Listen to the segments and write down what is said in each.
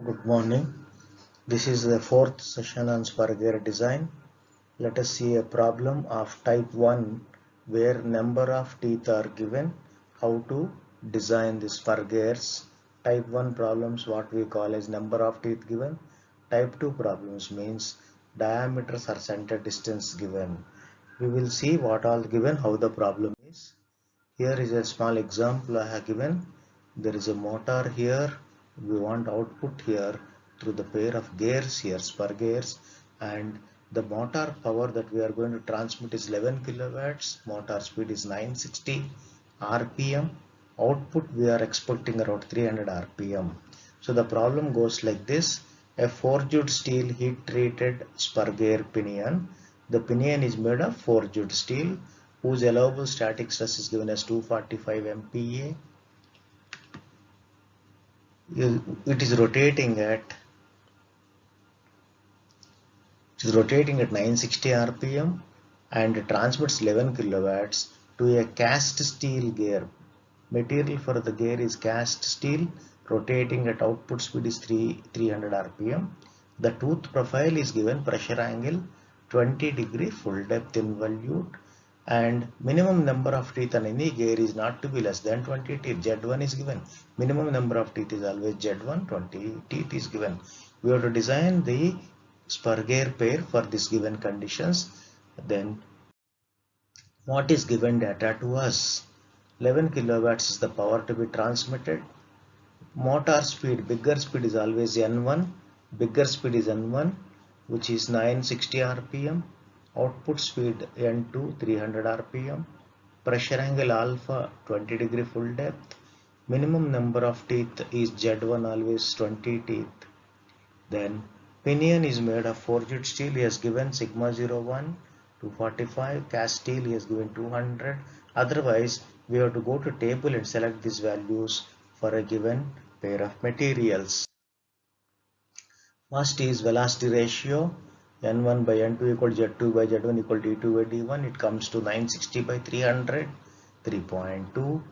Good morning. This is the fourth session on spur gear design. Let us see a problem of type 1 where number of teeth are given. How to design the spur gears. Type 1 problems what we call as number of teeth given. Type 2 problems means diameters or center distance given. We will see what all given, how the problem is. Here is a small example I have given. There is a motor here. We want output here through the pair of gears here, spur gears, and the motor power that we are going to transmit is 11 kilowatts. Motor speed is 960 RPM. Output we are expecting around 300 RPM. So the problem goes like this. A forged steel heat treated spur gear pinion. The pinion is made of forged steel whose allowable static stress is given as 245 MPa. It is rotating at 960 RPM and transmits 11 kilowatts to a cast steel gear. Material for the gear is cast steel, rotating at output speed is 300 RPM. The tooth profile is given, pressure angle 20° full depth involute, and minimum number of teeth on any gear is not to be less than 20 teeth. Z1 is given. Minimum number of teeth is always Z1, 20 teeth is given. We have to design the spur gear pair for this given conditions. Then what is given data to us? 11 kilowatts is the power to be transmitted. Motor speed, bigger speed is always N1, bigger speed is N1, which is 960 RPM. Output speed N2, 300 RPM. Pressure angle alpha, 20° full depth. Minimum number of teeth is Z1, always 20 teeth. Then pinion is made of forged steel. He has given sigma 01, 245. Cast steel he has given 200. Otherwise, we have to go to table and select these values for a given pair of materials. First is velocity ratio. N1 by N2 equal to Z2 by Z1 equal to D2 by D1. It comes to 960 by 300, 3.2.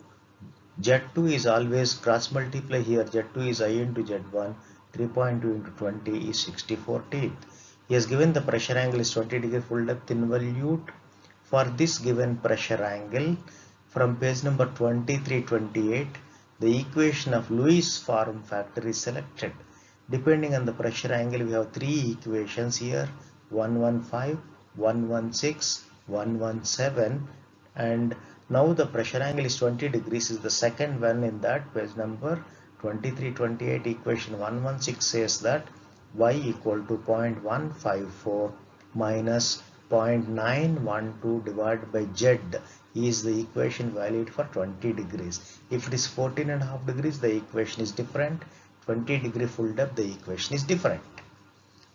Z2 is always cross multiply here. Z2 is I into Z1. 3.2 into 20 is 64 teeth. He has given the pressure angle is 20° full depth involute. For this given pressure angle, from page number 23-28, the equation of Lewis form factor is selected. Depending on the pressure angle, we have three equations here: 115, 116, 117, and now the pressure angle is 20 degrees is the second one in that page number 23-28. Equation 116 says that y equal to 0.154 minus 0.912 divided by z is the equation valid for 20 degrees. If it is 14.5 degrees, the equation is different. 20° full depth, the equation is different.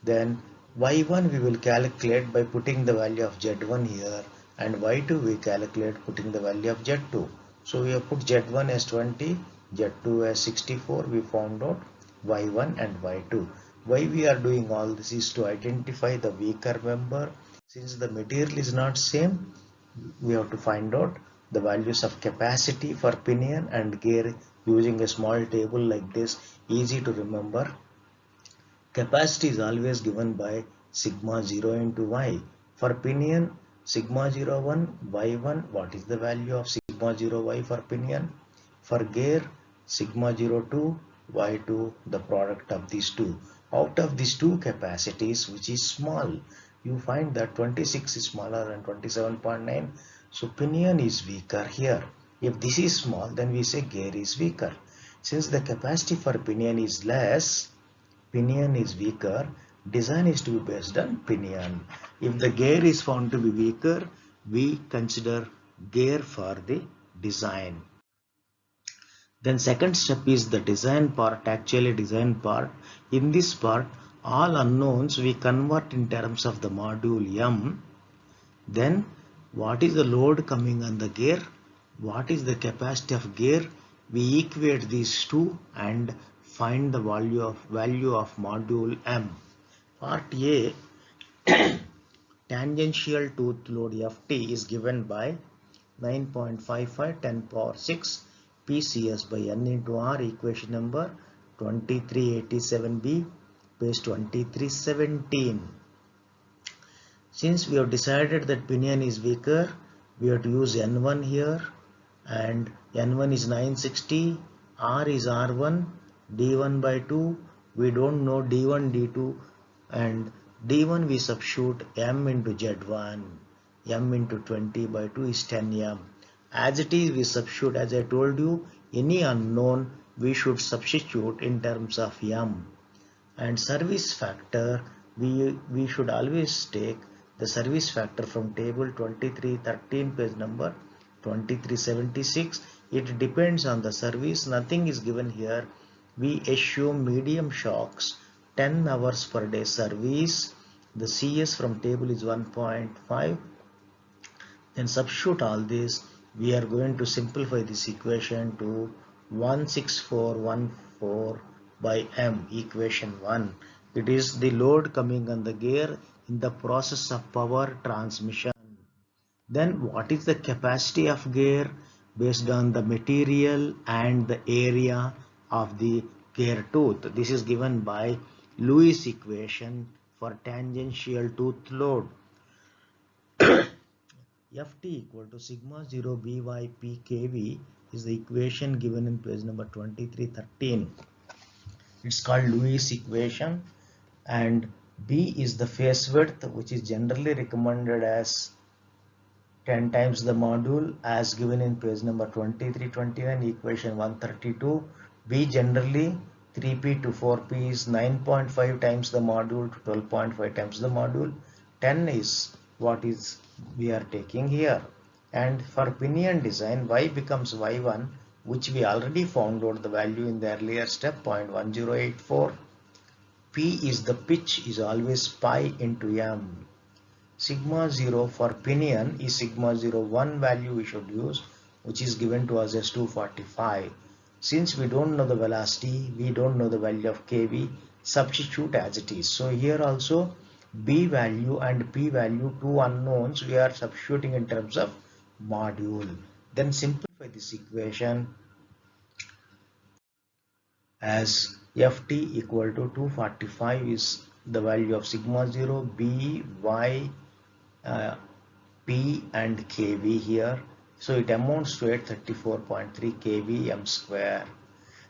Then y1 we will calculate by putting the value of z1 here, and y2 we calculate putting the value of z2. So we have put z1 as 20, z2 as 64. We found out y1 and y2. Why we are doing all this is to identify the weaker member. Since the material is not same, we have to find out the values of capacity for pinion and gear using a small table like this. Easy to remember. Capacity is always given by sigma 0 into y. For pinion, sigma 01 y1, what is the value of sigma 0 y for pinion? For gear, sigma 02 y2, the product of these two. Out of these two capacities, which is small, you find that 26 is smaller than 27.9. So pinion is weaker here. If this is small, then we say gear is weaker. Since the capacity for pinion is less, pinion is weaker, design is to be based on pinion. If the gear is found to be weaker, we consider gear for the design. Then second step is the design part, actually design part. In this part, all unknowns we convert in terms of the module M. Then what is the load coming on the gear? What is the capacity of gear? We equate these two and find the value of module M. Part A, tangential tooth load Ft is given by 9.55 10 power 6 PCS by N into R, equation number 2387B, base 2317. Since we have decided that pinion is weaker, we have to use N1 here, and N1 is 960, R is R1, D1 by 2, we don't know D1, D2, and D1 we substitute M into Z1, M into 20 by 2 is 10M. As it is, we substitute, as I told you, any unknown we should substitute in terms of M. And service factor, we should always take the service factor from table 2313, page number 2376. It depends on the service, nothing is given here. We assume medium shocks, 10 hours per day service. The CS from table is 1.5. Then substitute all this. We are going to simplify this equation to 16414 by M, equation 1. It is the load coming on the gear in the process of power transmission. Then what is the capacity of gear based on the material and the area of the gear tooth? This is given by Lewis equation for tangential tooth load. Ft equal to sigma 0 by p kV is the equation given in page number 2313. It's called Lewis equation, and B is the face width, which is generally recommended as 10 times the module as given in page number 2329, equation 132. B generally 3P to 4P is 9.5 times the module to 12.5 times the module. 10 is what is we are taking here. And for pinion design, Y becomes Y1, which we already found out the value in the earlier step, 0.1084. P is the pitch, is always pi into M. Sigma 0 for pinion is sigma 0 1 value we should use, which is given to us as 245. Since we don't know the velocity, we don't know the value of kV, substitute as it is. So here also B value and P value, two unknowns, we are substituting in terms of module. Then simplify this equation as Ft equal to 245 is the value of sigma 0, B, Y, P and kV here. So it amounts to 834.3 kV m square.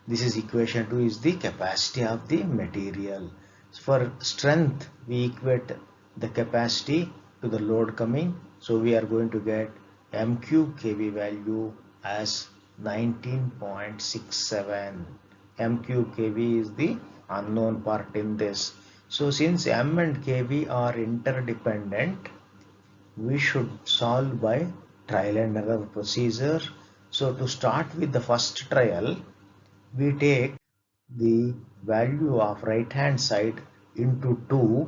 This is equation 2 is the capacity of the material. For strength, we equate the capacity to the load coming. So we are going to get m cube kV value as 19.67. M cube kV is the unknown part in this. So since m and kV are interdependent, we should solve by trial and error procedure. So to start with the first trial, we take the value of right hand side into 2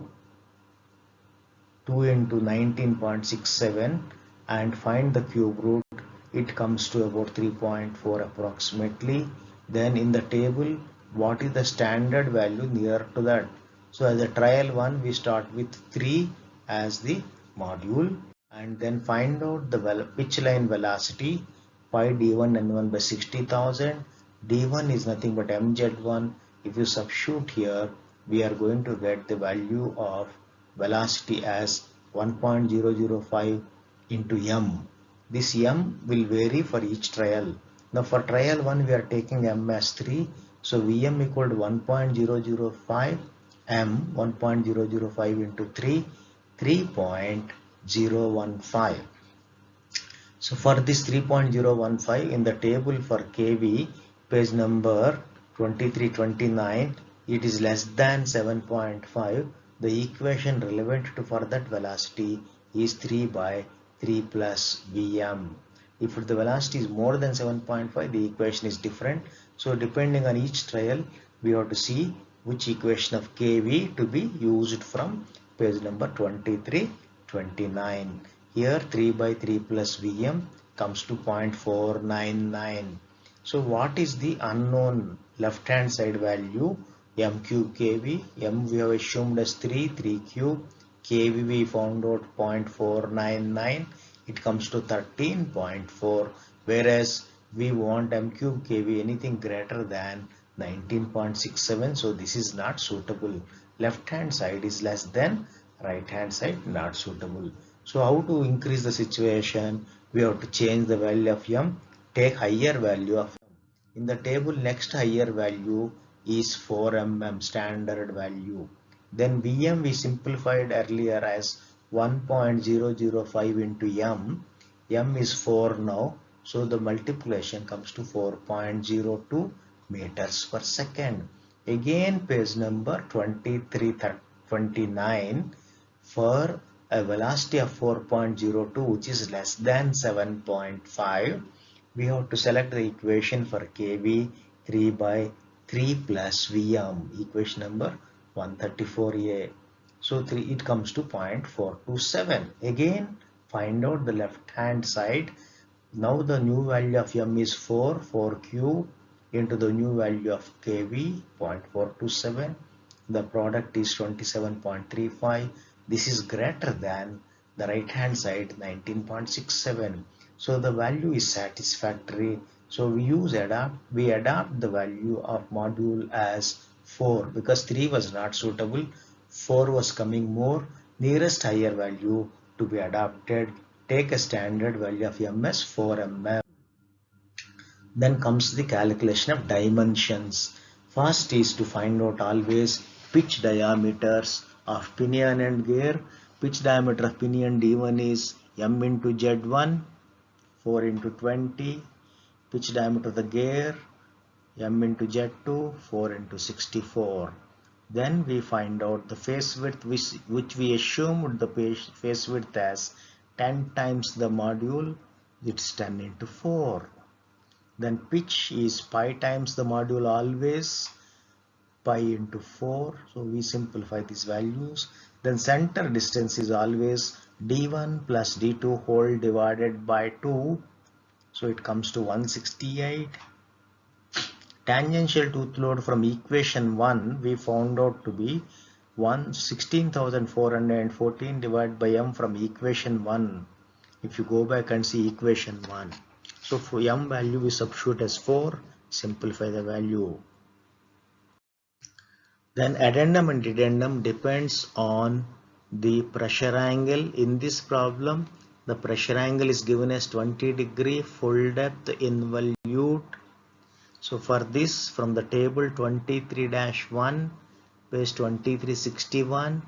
into 19.67 and find the cube root. It comes to about 3.4 approximately. Then in the table, what is the standard value near to that? So as a trial one, we start with 3 as the module and then find out the pitch line velocity, pi d1 n1 by 60,000. d1 is nothing but mz1. If you substitute here, we are going to get the value of velocity as 1.005 into m. This m will vary for each trial. Now for trial 1, we are taking m as 3. So Vm equal to 1.005 m, 1.005 into 3, 3.015. So for this 3.015 in the table for kV, page number 2329, it is less than 7.5. The equation relevant to for that velocity is 3 by 3 plus Vm. If the velocity is more than 7.5, the equation is different. So depending on each trial, we have to see which equation of kV to be used from page number 2329. Here 3 by 3 plus Vm comes to 0.499. So what is the unknown left hand side value? M cube kV. M we have assumed as 3 cube. kV we found out 0.499. It comes to 13.4, whereas we want m cube kV anything greater than 19.67. So this is not suitable. Left hand side is less than right hand side, not suitable. So how to increase the situation? We have to change the value of m, take higher value of m. In the table, next higher value is 4 mm standard value. Then Vm we simplified earlier as 1.005 into m. M is 4 now, so the multiplication comes to 4.02 meters per second. Again, page number 29, for a velocity of 4.02 which is less than 7.5, we have to select the equation for kV 3 by 3 plus Vm, equation number 134a. So it comes to 0.427. Again, find out the left hand side. Now the new value of m is 4 cube into the new value of kV 0.427. The product is 27.35. This is greater than the right hand side 19.67. So the value is satisfactory. So we adapt the value of module as 4 because 3 was not suitable. 4 was coming more. Nearest higher value to be adapted. Take a standard value of m as 4 mm. Then comes the calculation of dimensions. First is to find out always pitch diameters of pinion and gear. Pitch diameter of pinion D1 is m into Z1, 4 into 20. Pitch diameter of the gear m into Z2, 4 into 64. Then we find out the face width which we assumed the face width as 10 times the module. It's 10 into 4. Then pitch is pi times the module always, pi into 4. So we simplify these values. Then center distance is always d1 plus d2 whole divided by 2. So it comes to 168. Tangential tooth load from equation 1 we found out to be 16,414 divided by m from equation 1. If you go back and see equation 1. So for m value we substitute as 4, simplify the value. Then addendum and dedendum depends on the pressure angle. In this problem, the pressure angle is given as 20 degree, full depth involute. So for this, from the table 23-1, page 2361,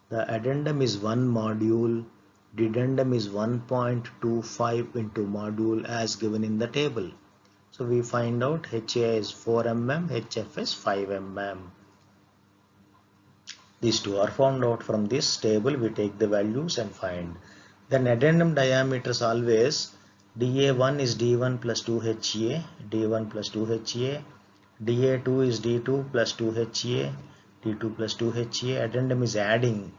the addendum is 1 module, dedendum is 1.25 into module as given in the table. So we find out HA is 4 mm, HF is 5 mm. These two are found out from this table. We take the values and find. Then addendum diameters always DA1 is D1 plus 2HA, D1 plus 2HA, DA2 is D2 plus 2HA, D2 plus 2HA. Addendum is adding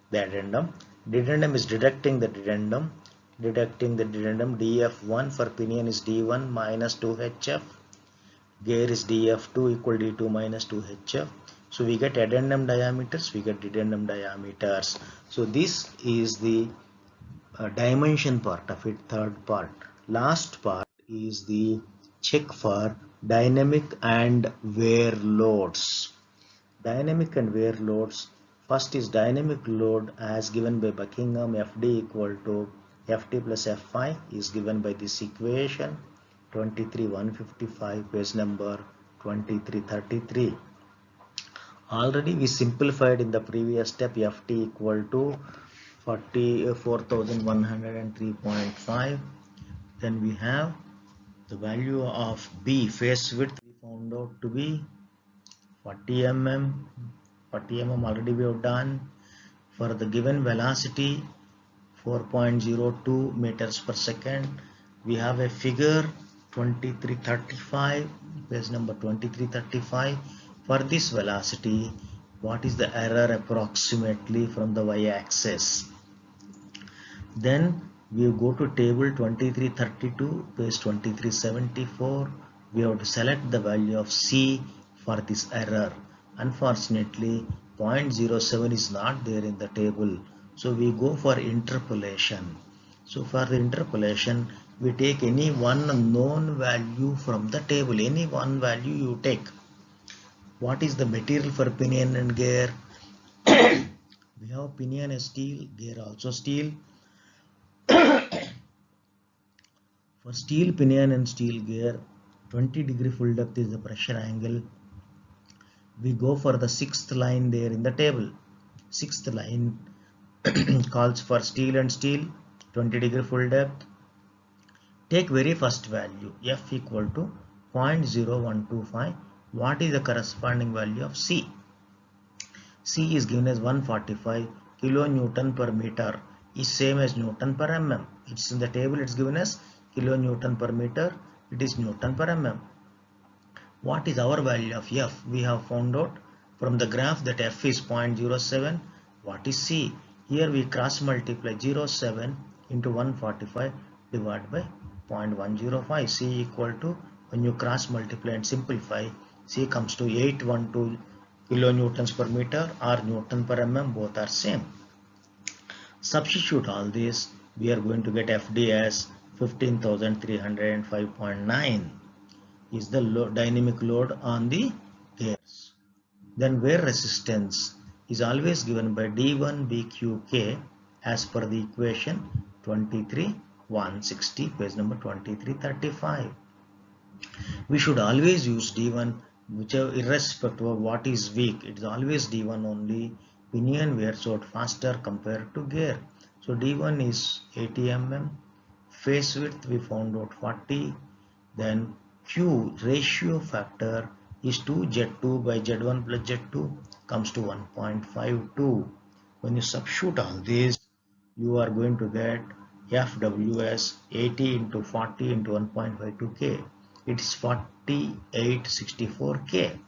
the addendum. Dedendum is deducting the dedendum. Deducting the dedendum. DF1 for pinion is D1 minus 2HF. Gear is DF2 equal D2 minus 2HF. So we get addendum diameters, we get dedendum diameters. So this is the dimension part of it, third part. Last part is the check for dynamic and wear loads. Dynamic and wear loads. First is dynamic load as given by Buckingham, FD equal to Ft plus Fi is given by this equation 23,155, page number 2333. Already we simplified in the previous step. Ft equal to 44,103.5. Then we have the value of B, face width, we found out to be 40 mm. 40 mm already we have done. For the given velocity 4.02 meters per second, we have a figure 2335, page number 2335. For this velocity, what is the error approximately from the y-axis? Then we go to table 2332, page 2374. We have to select the value of C for this error. Unfortunately, 0.07 is not there in the table. So we go for interpolation. So for the interpolation, we take any one known value from the table. Any one value you take. What is the material for pinion and gear? We have pinion as steel, gear also steel. For steel pinion and steel gear, 20-degree full depth is the pressure angle. We go for the sixth line there in the table. Sixth line calls for steel and steel, 20-degree full depth. Take very first value, F equal to 0.0125. What is the corresponding value of C? C is given as 145 kilonewton per meter, is same as Newton per mm. It's in the table, it's given as kilonewton per meter, it is Newton per mm. What is our value of F? We have found out from the graph that F is 0.07. What is C? Here we cross multiply 0.7 into 145 divided by 0.105. C equal to, when you cross multiply and simplify, C comes to 812 kilonewtons per meter or Newton per mm, both are same. Substitute all this, we are going to get FD as 15,305.9 is the dynamic load on the gears. Then wear resistance is always given by D1 BQK as per the equation 23/160, page number 2335. We should always use D1, whichever, irrespective of what is weak, it is always D1 only. Pinion wears out faster compared to gear. So D1 is 80 mm, face width we found out 40, then Q ratio factor is 2 Z2 by Z1 plus Z2 comes to 1.52. When you substitute all this, you are going to get FW as 80 into 40 into 1.52 K. It is 4864 K.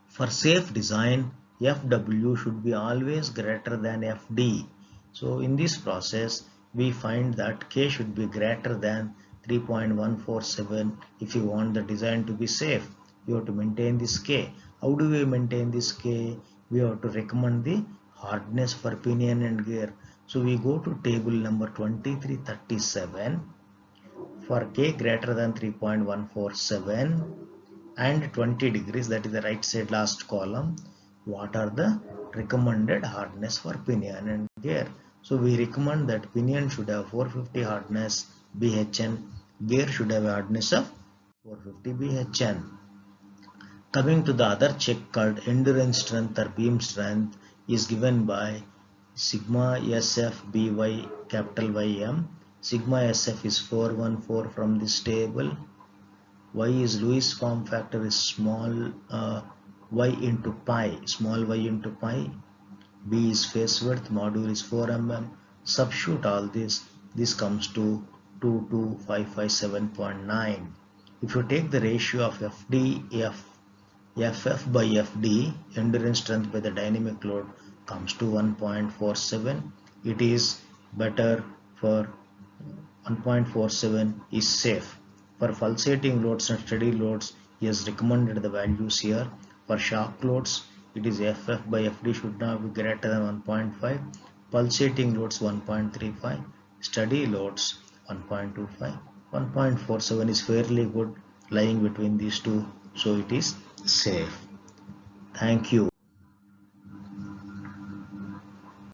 For safe design, FW should be always greater than FD. So in this process, we find that K should be greater than 3.147 if you want the design to be safe. You have to maintain this K. How do we maintain this K? We have to recommend the hardness for pinion and gear. So we go to table number 2337 for K greater than 3.147 and 20 degrees, that is the right side last column. What are the recommended hardness for pinion and gear? So we recommend that pinion should have 450 hardness BHN, gear should have a hardness of 450 BHN. Coming to the other check called endurance strength or beam strength is given by sigma SF by capital YM. Sigma SF is 414 from this table. Y is Lewis form factor is small y into pi, small y into pi. B is face width, module is 4 mm. Substitute all this, this comes to 22557.9. If you take the ratio of FD, FF by FD, endurance strength by the dynamic load, comes to 1.47. It is better for 1.47 is safe. For pulsating loads and steady loads, he has recommended the values here. For shock loads, it is FF by FD should not be greater than 1.5. Pulsating loads 1.35. Steady loads 1.25. 1.47 is fairly good, lying between these two, so it is safe. Thank you.